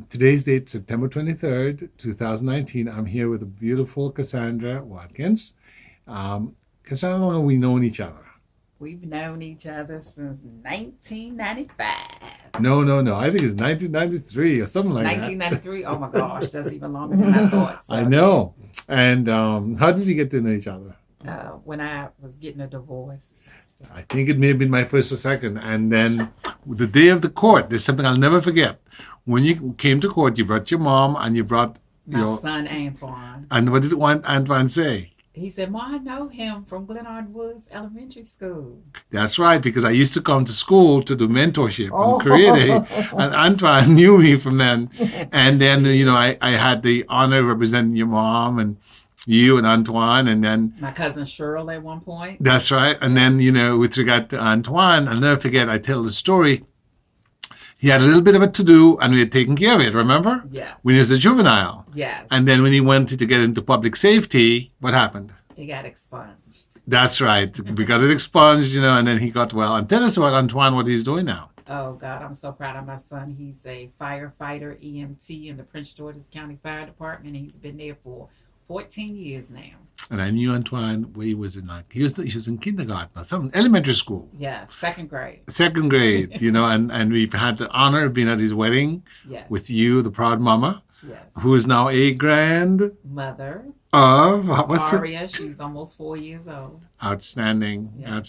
Today's date, September 23rd, 2019. I'm here with the beautiful Cassandra Watkins. Cassandra, how long have we known each other? We've known each other since 1995. No. I think it's 1993 or something like 1993? Oh my gosh, that's even longer than I thought. that. I know. And how did we get to know each other? When I was getting a divorce. I think it may have been my first or second. And then the day of the court, there's something I'll never forget. When you came to court, you brought your mom and you brought my son Antoine. And what did Antoine say? He said, "Ma, I know him from Glenard Woods Elementary School." That's right, because I used to come to school to do mentorship on career day, and Antoine knew me from then. And then, I had the honor of representing your mom and you and Antoine, and then my cousin Cheryl at one point. That's right. And then, with regard to Antoine, I'll never forget, I tell the story. He had a little bit of a to-do, and we had taken care of it, remember? Yeah. When he was a juvenile. Yes. And then when he wanted to get into public safety, what happened? He got expunged. That's right. We got it expunged, and then he got well. And tell us about Antoine, what he's doing now. Oh, God, I'm so proud of my son. He's a firefighter, EMT in the Prince George's County Fire Department. He's been there for 14 years now. And I knew Antoine where he was in he was in kindergarten or something, elementary school. Yeah, second grade. Second grade, and we've had the honor of being at his wedding with you, the proud mama, who is now a grandmother of Aria. She's almost 4 years old. Outstanding. I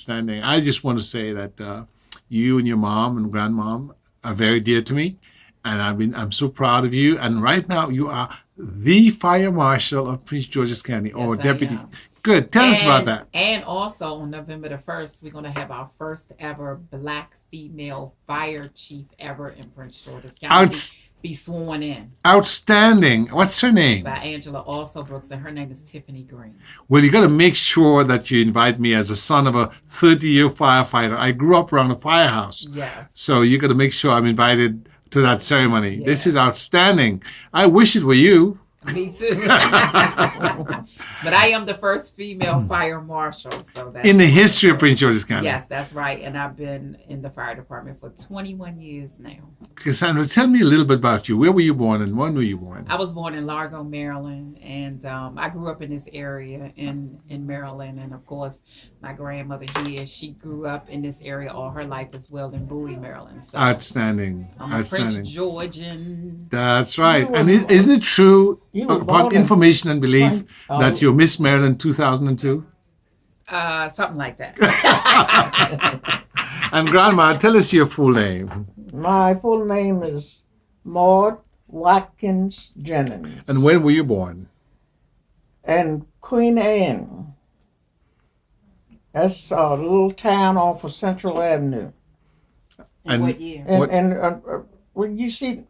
just want to say that you and your mom and grandmom are very dear to me, and I'm so proud of you. And right now you are the fire marshal of Prince George's County, or deputy. Good. Tell us about that. And also on November the 1st, we're going to have our first ever Black female fire chief ever in Prince George's County. Be sworn in. Outstanding. What's her name? By Angela also Brooks, and her name is Tiffany Green. Well, you got to make sure that you invite me as a son of a 30-year firefighter. I grew up around a firehouse. Yes. So you got to make sure I'm invited to that ceremony. Yeah. This is outstanding. I wish it were you. Me too. But I am the first female fire marshal. So that's in the history of Prince George's County. Yes, that's right. And I've been in the fire department for 21 years now. Cassandra, tell me a little bit about you. Where were you born and when were you born? I was born in Largo, Maryland. And I grew up in this area in Maryland. And of course, my grandmother here, she grew up in this area all her life as well in Bowie, Maryland. So Outstanding. I'm a Prince Georgian. That's right. And isn't it true upon information and belief that you're Miss Maryland 2002? Something like that. And Grandma, tell us your full name. My full name is Maude Watkins Jennings. And when were you born? And Queen Anne. That's a little town off of Central Avenue. And what year? And when you see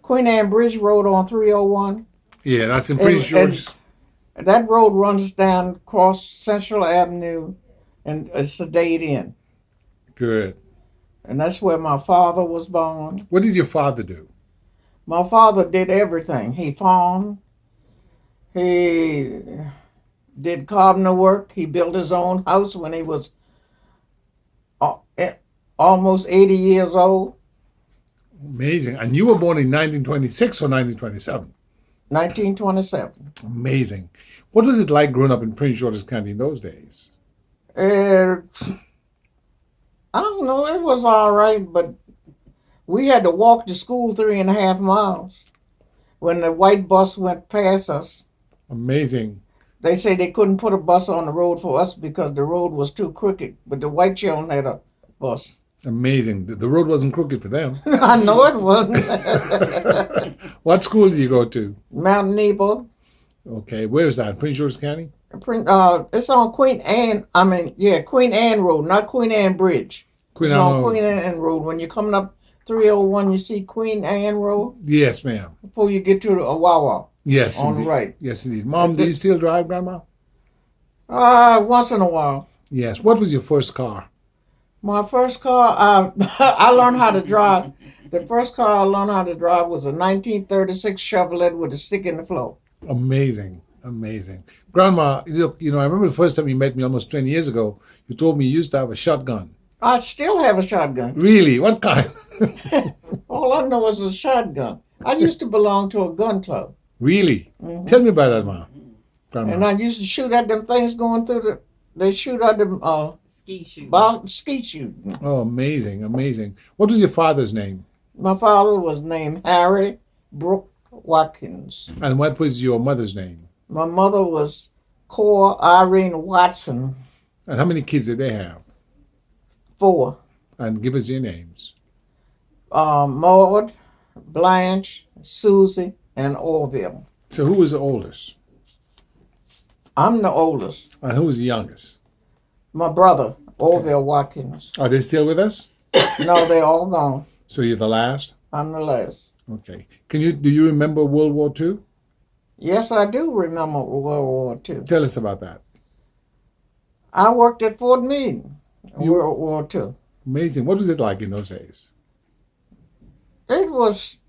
Queen Anne Bridge Road on 301? Yeah, that's in Prince George. That road runs down across Central Avenue and it's a Dade Inn. Good. And that's where my father was born. What did your father do? My father did everything. He farmed. He did carpenter work. He built his own house when he was almost 80 years old. Amazing. And you were born in 1926 or 1927? 1927. Amazing. What was it like growing up in Prince George's County in those days? I don't know. It was all right, but we had to walk to school 3.5 miles when the white bus went past us. Amazing. They say they couldn't put a bus on the road for us because the road was too crooked, but the white children had a bus. Amazing. The road wasn't crooked for them. I know it wasn't. What school did you go to? Mount Nebo. Okay, where is that? Prince George's County? It's on Queen Anne Road, not Queen Anne Bridge. Queen Anne Road. When you're coming up 301, you see Queen Anne Road? Yes, ma'am. Before you get to the Wawa. Yes, on indeed. the right. Yes, indeed. Mom, do you still drive, Grandma? Once in a while. Yes. What was your first car? My first car, I learned how to drive. The first car I learned how to drive was a 1936 Chevrolet with a stick in the floor. Amazing. Grandma, look, I remember the first time you met me almost 20 years ago, you told me you used to have a shotgun. I still have a shotgun. Really? What kind? All I know is a shotgun. I used to belong to a gun club. Really? Mhm. Tell me about that, Mom. Grandma. And I used to shoot at them things going through they shoot at them, Ski shoot. ski shooting. Oh, amazing, amazing. What was your father's name? My father was named Harry Brooke Watkins. And what was your mother's name? My mother was Cora Irene Watson. And how many kids did they have? 4. And give us their names. Maude, Blanche, Susie, and Orville. So who was the oldest? I'm the oldest. And who was the youngest? My brother, Orville Watkins. Are they still with us? No, they're all gone. So you're the last? I'm the last. Okay. Do you remember World War II? Yes, I do remember World War II. Tell us about that. I worked at Fort Meade in You- World War II. Amazing. What was it like in those days? It was,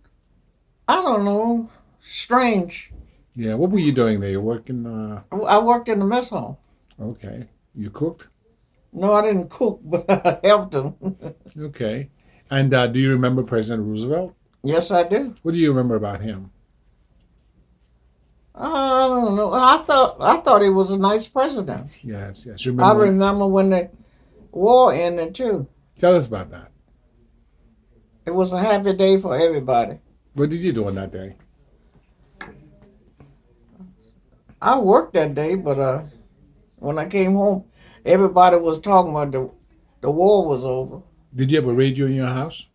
I don't know, strange. Yeah, what were you doing there? You working? I worked in the mess hall. Okay. You cooked? No, I didn't cook, but I helped them. Okay. And do you remember President Roosevelt? Yes, I do. What do you remember about him? I don't know. I thought he was a nice president. Yes, yes. You I remember? remember when the war ended too. Tell us about that. It was a happy day for everybody. What did you do on that day? I worked that day, but when I came home, everybody was talking about the war was over. Did you have a radio in your house?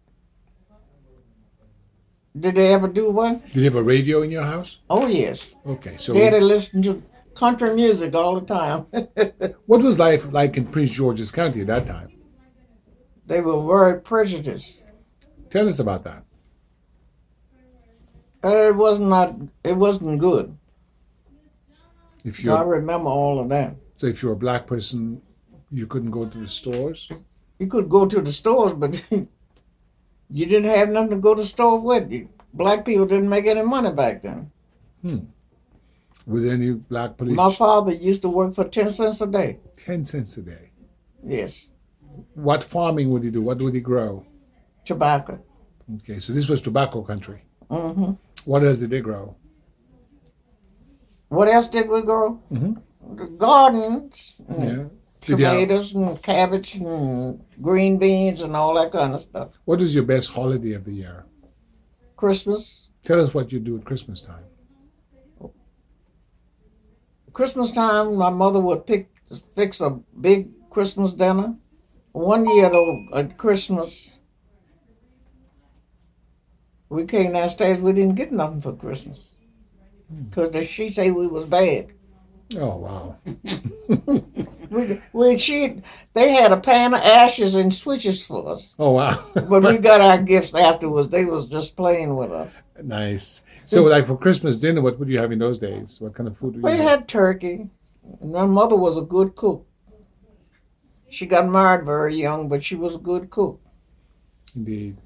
Did they ever do one? Did you have a radio in your house? Oh yes. Okay, so Daddy listened to country music all the time. what was life like in Prince George's County at that time? They were very prejudiced. Tell us about that. It wasn't good. If I you're remember all of that. so, if you're a black person, you couldn't go to the stores. You could go to the stores, but you didn't have nothing to go to the store with. Black people didn't make any money back then. Were there any black police? My father used to work for 10 cents a day. 10 cents a day. Yes, What farming would he do? What would he grow? tobacco. Okay, so this was tobacco country. Hmm. What else did they grow? What else did we grow? Mhm. The gardens, Yeah. Did you have- tomatoes and cabbage and green beans and all that kind of stuff. what is your best holiday of the year? Christmas. Tell us what you do at Christmas time. Christmas time, my mother would fix a big Christmas dinner. One year though, at Christmas, we came downstairs. We didn't get nothing for Christmas because she said we was bad. Oh wow! They had a pan of ashes and switches for us, Oh wow! but we got our gifts afterwards. They was just playing with us. Nice. So, like for Christmas dinner, what would you have in those days? What kind of food would We you have? had turkey. And my mother was a good cook. She got married very young, but she was a good cook. Indeed.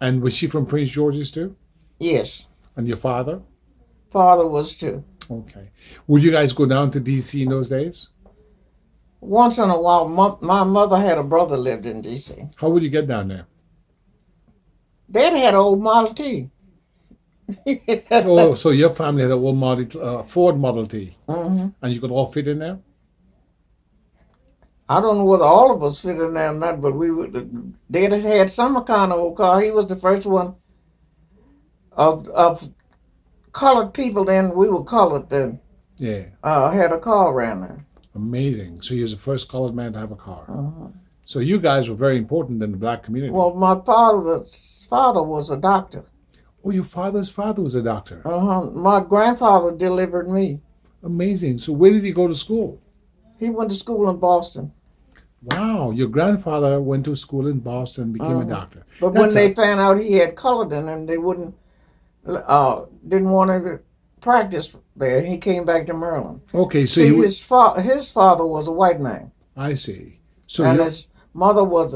And was she from Prince George's too? Yes, And your father? father was too. Okay. Would you guys go down to D.C. in those days? Once in a while, my mother had a brother lived in D.C. How would you get down there? Dad had an old Model T. Oh, so your family had a old Ford Model T, Hmm. and you could all fit in there? I don't know whether all of us fit in there or not, but we would. Dad had some kind of old car. He was the first one of colored people. Then we were colored. Then Yeah. had a car around there. Amazing. So he was the first colored man to have a car. Uh-huh. So you guys were very important in the black community. Well, my father's father was a doctor. Oh, your father's father was a doctor. My grandfather delivered me. Amazing. So where did he go to school? He went to school in Boston. Wow, your grandfather went to school in Boston and became a doctor. But That's when they found out he had colored in him, they didn't want him to practice there. He came back to Maryland. Okay, so See, his father was a white man, I see. So and your- his mother was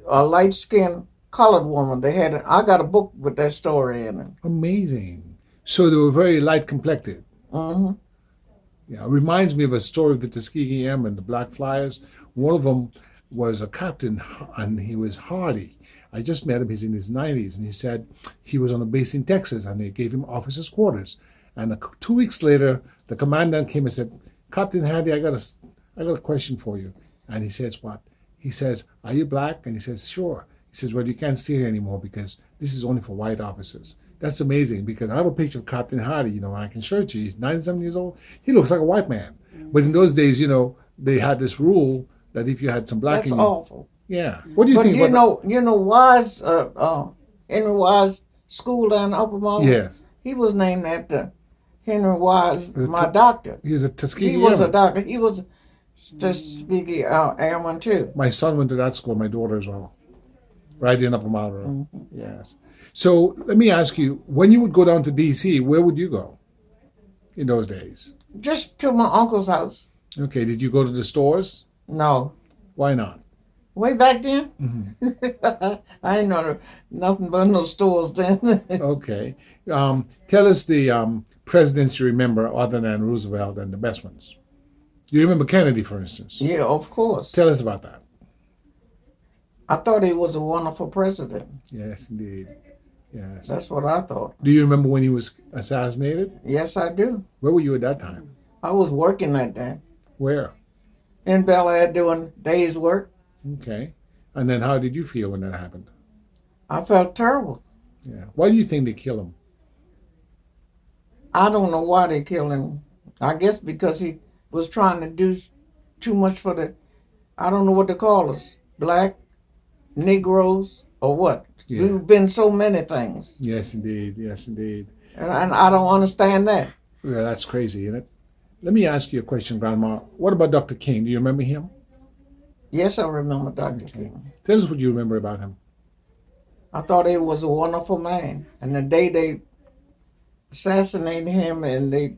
a light-skinned colored woman. I got a book with that story in it. amazing. So they were very light complected. Hmm. Yeah, it reminds me of a story of the Tuskegee Airmen, the Black Flyers. One of them, was a captain, and he was hardy. I just met him. He's in his 90s, and he said he was on a base in Texas, and they gave him officer's quarters. And 2 weeks later, the commandant came and said, "Captain Hardy, I got a question for you." And he says, "What?" He says, "Are you black?" And he says, "Sure." He says, "Well, you can't stay here anymore because this is only for white officers." That's amazing, because I have a picture of Captain Hardy, I can show it to you. He's 97 years old. He looks like a white man. But in those days, they had this rule that if you had some black That's in you, awful. yeah. What do you But think about Wise, Henry Wise School down in Upper Mall? Yes. He was named after Henry Wise, The my doctor. He's a Tuskegee He was a Airman. doctor. He was Tuskegee Airman too. My son went to that school, my daughter as well. Right in Upper Mile Road. Mm-hmm. Yes. So let me ask you, when you would go down to D.C., where would you go in those days? Just to my uncle's house. Okay, did you go to the stores? No. Why not? Way back then? Mm-hmm. I ain't know nothing but no stores then. Okay. Tell us the presidents you remember other than Roosevelt and the best ones. Do you remember Kennedy, for instance? Yeah, of course. Tell us about that. I thought he was a wonderful president. Yes, indeed. Yes. That's what I thought. Do you remember when he was assassinated? Yes, I do. Where were you at that time? I was working that day Where? in Bel Air doing day's work. Okay. And then how did you feel when that happened? I felt terrible. Yeah. Why do you think they killed him? I don't know why they killed him. I guess because he was trying to do too much for I don't know what to call us, black, Negroes, or what. Yeah. We've been so many things. Yes, indeed. Yes, indeed. And I don't understand that. Yeah, that's crazy, isn't it? Let me ask you a question, Grandma. What about Dr. King? Do you remember him? Yes, I remember Dr. King. Tell us what you remember about him. I thought he was a wonderful man. And the day they assassinated him and they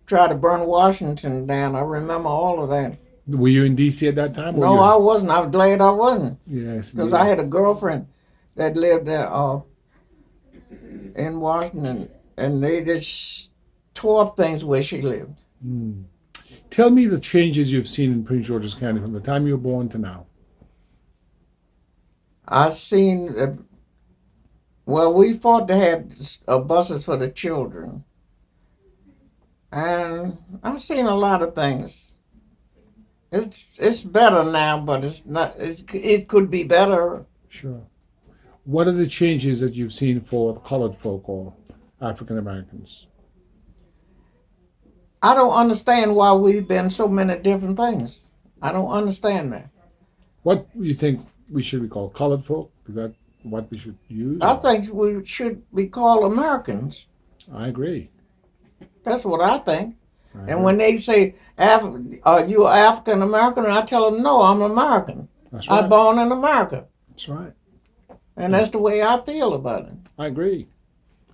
tried to burn Washington down, I remember all of that. Were you in D.C. at that time? No, I wasn't. I'm glad I wasn't. Yes. Because I had a girlfriend that lived there in Washington, and they just tore up things where she lived. Mm. Tell me the changes you've seen in Prince George's County from the time you were born to now. I've seen, we fought to have buses for the children. And I've seen a lot of things. It's better now, but it's not. It could be better. Sure. What are the changes that you've seen for the colored folk or African Americans? I don't understand why we've been so many different things. I don't understand that. What do you think we should be called? Colored folk? Is that what we should use? I think we should be called Americans. I agree. That's what I think. I And agree. when they say, "Are you African American?" I tell them, "No, I'm American. That's I right. born in America." That's right. And that's the way I feel about it. I agree.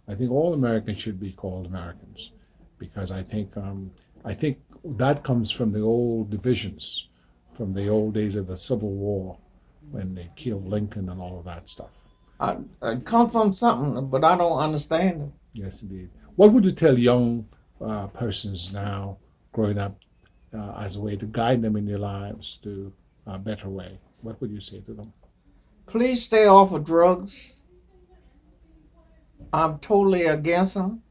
I think all Americans should be called Americans, because I think that comes from the old divisions, from the old days of the Civil War, when they killed Lincoln and all of that stuff. I come from something, but I don't understand it. Yes, indeed. What would you tell young persons now growing up as a way to guide them in their lives to a better way? What would you say to them? Please stay off of drugs. I'm totally against them.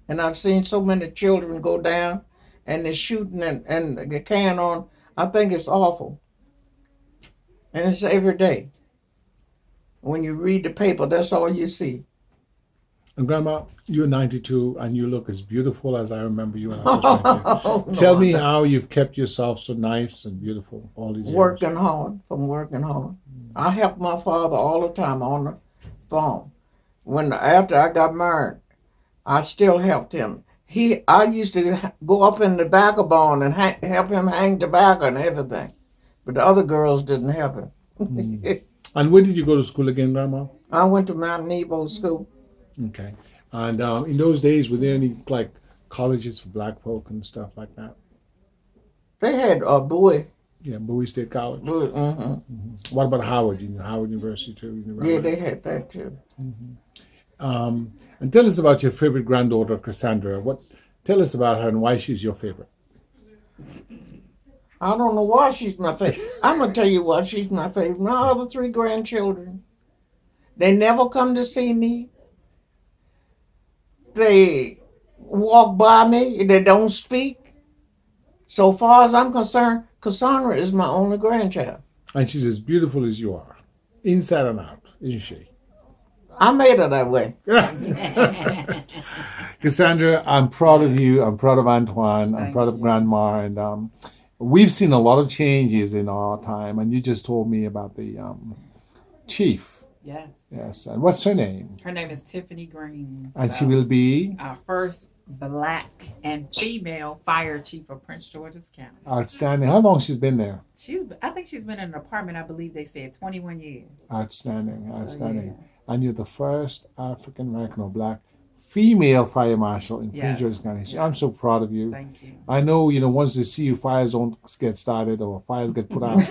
And I've seen so many children go down and they're shooting and the can on. I think it's awful. And it's every day. When you read the paper, that's all you see. And Grandma, you're 92 and you look as beautiful as I remember you when I first met you. Oh, Tell no, me how you've kept yourself so nice and beautiful all these years. Working hard, from working hard. I helped my father all the time on the farm. After I got married, I still helped him. I used to go up in the tobacco barn and help him hang tobacco and everything. But the other girls didn't help him. And where did you go to school again, Grandma? I went to Mount Nebo School. Okay. And in those days, were there any colleges for black folk and stuff like that? They had Bowie. Yeah, Bowie State College. Bowie, What about Howard? Howard University too? Yeah, they had that too. And tell us about your favorite granddaughter, Cassandra. Tell us about her and why she's your favorite. I don't know why she's my favorite. I'm going to tell you why she's my favorite. My other 3 grandchildren, they never come to see me. They walk by me. They don't speak. So far as I'm concerned, Cassandra is my only grandchild. And she's as beautiful as you are, inside and out, isn't she? I made her that way. Cassandra, I'm proud of you. I'm proud of Antoine. I'm Thank proud of you. Grandma. And we've seen a lot of changes in our time. And you just told me about the chief. Yes. Yes. And what's her name? Her name is Tiffany Green. And so she will be our first black and female fire chief of Prince George's County. outstanding. How long she's been there? I think she's been in an apartment, I believe they said 21 years. Outstanding. Outstanding. So, And you're the first African American or black female fire marshal in Prince Yes. George's County. So Yeah. I'm so proud of you. Thank you. I know, once they see you, fires don't get started or fires get put out.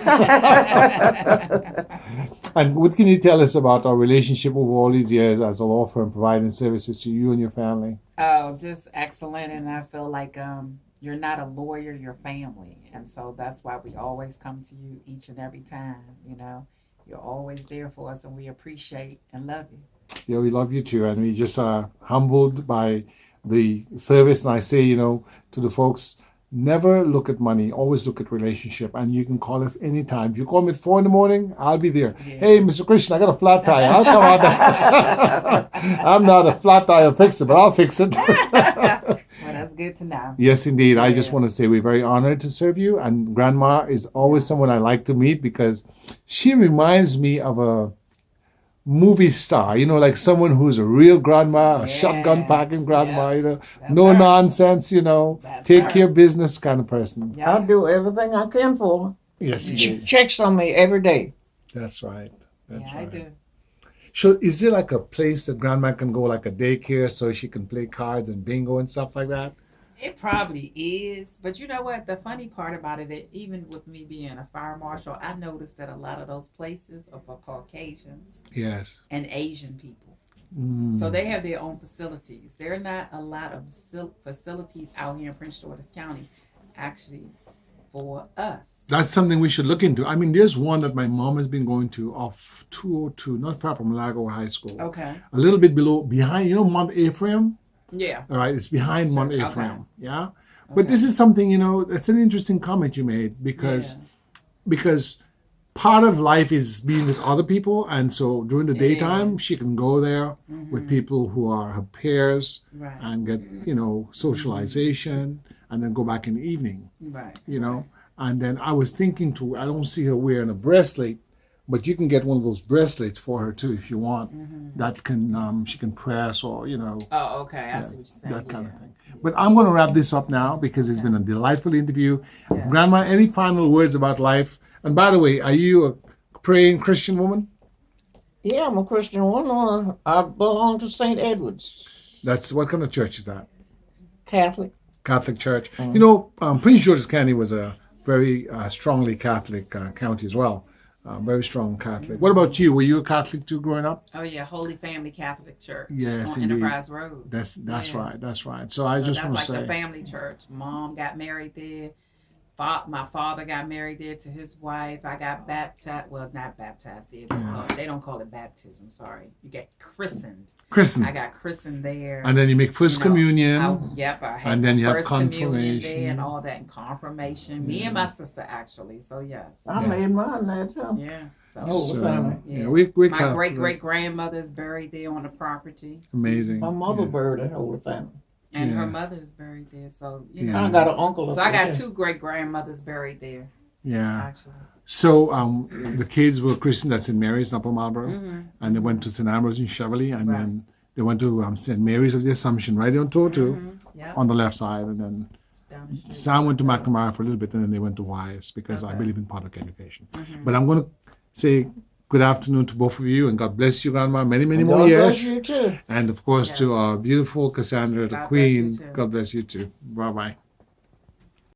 And what can you tell us about our relationship over all these years as a law firm providing services to you and your family? Oh, just excellent. And I feel like you're not a lawyer, you're family. And so that's why we always come to you each and every time. You're always there for us, and we appreciate and love you. Yeah, we love you too. And we just are humbled by the service. And I say, to the folks, never look at money, always look at relationship. And you can call us anytime. If you call me at 4 a.m, I'll be there. Yeah. Hey, Mr. Christian, I got a flat tire. I'll come out there. I'm not a flat tire fixer, but I'll fix it. Well, that's good to know. Yes, indeed. I just Yeah. want to say we're very honored to serve you. And Grandma is always someone I like to meet because she reminds me of a movie star, like someone who's a real grandma, a Yeah. shotgun packing grandma, That's no her. nonsense, That's take her. care of business kind of person. I Yeah. do everything I can for her. Yes, She indeed. checks on me every day. That's right. That's Yeah, I right. do. So is there like a place that grandma can go, like a daycare, so she can play cards and bingo and stuff like that? It probably is, but you know what? The funny part about it, even with me being a fire marshal, I noticed that a lot of those places are for Caucasians Yes. and Asian people. Mm. So they have their own facilities. There are not a lot of facilities out here in Prince George's County, actually, for us. That's something we should look into. I mean, there's one that my mom has been going to off 202, not far from Lago High School. Okay. A little bit behind, Mount Ephraim? Yeah. All right, it's behind Mount Okay. Ephraim. Yeah. But Okay. this is something, that's an interesting comment you made because part of life is being with other people. And so during the It daytime, is. she can go there with people who are her peers Right. and get, socialization and then go back in the evening, Right. And then I was thinking I don't see her wearing a bracelet, but you can get one of those bracelets for her too if you want. That can she can press or Oh, okay. I see what you're saying. that kind of thing. But I'm going to wrap this up now because it's been a delightful interview. Yeah. Grandma, any final words about life? And by the way, are you a praying Christian woman? Yeah, I'm a Christian woman. I belong to St. Edward's That's what kind of church is that? Catholic. Catholic church. Prince George's County was a very strongly Catholic county as well. Very strong Catholic. What about you? Were you a Catholic too growing up? Oh yeah, Holy Family Catholic Church Yes, on indeed. Enterprise Road. That's Yeah. right. That's right. So I just that's want like to the say, family church. Mom got married there. My father got married there to his wife. I got baptized. Well, not baptized there. They don't call it baptism. Sorry, you get christened. Christian. I got christened there. And then you make first communion. I had And then my you have first communion confirmation. there and all that, and confirmation. Me and my sister actually. So yes, I Yeah. made mine there too. yeah. So Oh, family. yeah, we my Catholic. great grandmother is buried there on the property, Amazing. My mother buried at Holy Family. and Yeah. her mother is buried there. So you Yeah. know. I got an uncle. So up I got there, too. 2 great grandmothers buried there, Yeah. actually. So the kids were Christian at St. Mary's in Upper Marlboro, Mm-hmm. and they went to St. Ambrose in Cheverly, and Right. then they went to St. Mary's of the Assumption, right on Tortu, Yeah, on the left side, and then down the street. Sam went to McNamara for a little bit, and then they went to Wise because I Okay. believe in public education. Mm-hmm. But I'm going to say good afternoon to both of you, and God bless you, Grandma, many, many more God years. bless you too. And of course, to Yes. our beautiful Cassandra, the God bless Queen, you too. God bless you too. Bye bye.